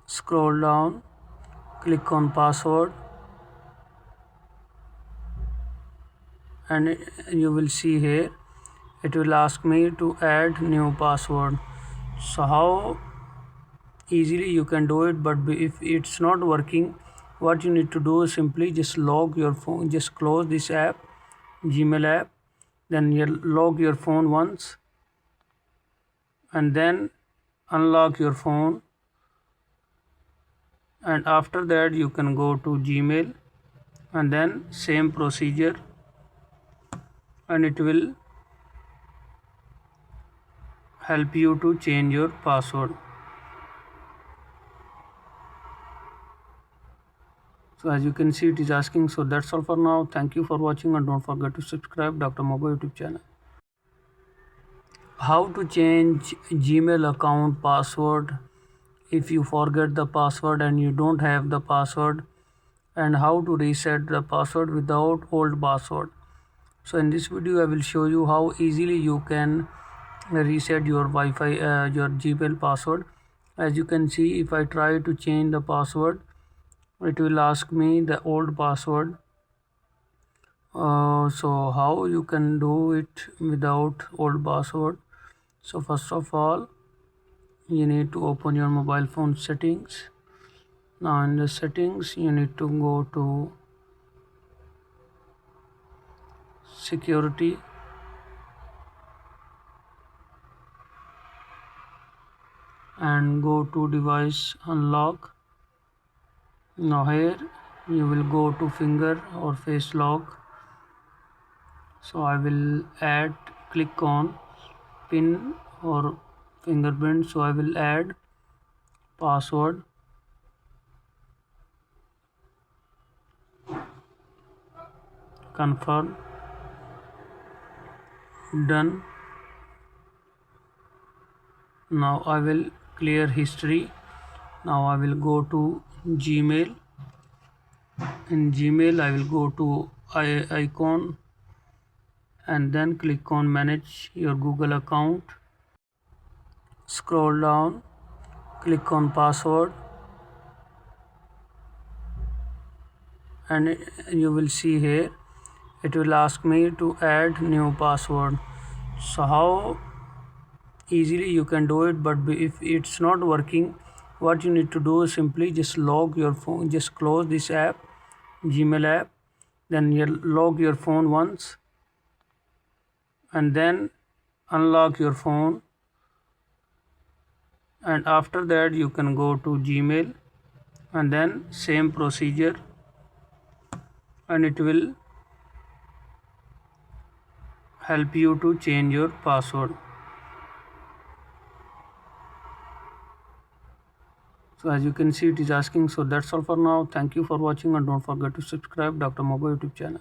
scroll down, click on password, and you will see here it will ask me to add new password. So how easily you can do it, but if it's not working, what you need to do is simply just log your phone, just close this app, Gmail app, then you log your phone once, and then unlock your phone, and after that you can go to Gmail, and then same procedure, and it will help you to change your password. So as you can see, it is asking. So that's all for now. Thank you for watching, and don't forget to subscribe Dr. Mogo YouTube channel. How to change Gmail account password if you forget the password and you don't have the password, and how to reset the password without old password. So in this video I will show you how easily you can reset your Wi-Fi your Gmail password. As you can see, if I try to change the password, it will ask me the old password. So how you can do it without old password? So first of all, you need to open your mobile phone settings. Now in the settings you need to go to security, and go to device unlock. Now here you will go to finger or face lock. So I will click on pin or fingerprint. So I will add password, confirm, done. Now I will clear history. Now I will go to Gmail. In Gmail I will go to icon, and then click on manage your Google account. Scroll down, click on password, and you will see here it will ask me to add new password. So how easily you can do it, but if it's not working, what you need to do is simply just log your phone, just close this app, Gmail app, then you log your phone once, and then unlock your phone, and after that you can go to Gmail, and then same procedure, and it will help you to change your password. So as you can see, it is asking. So that's all for now. Thank you for watching, and don't forget to subscribe Dr. Mogo YouTube channel.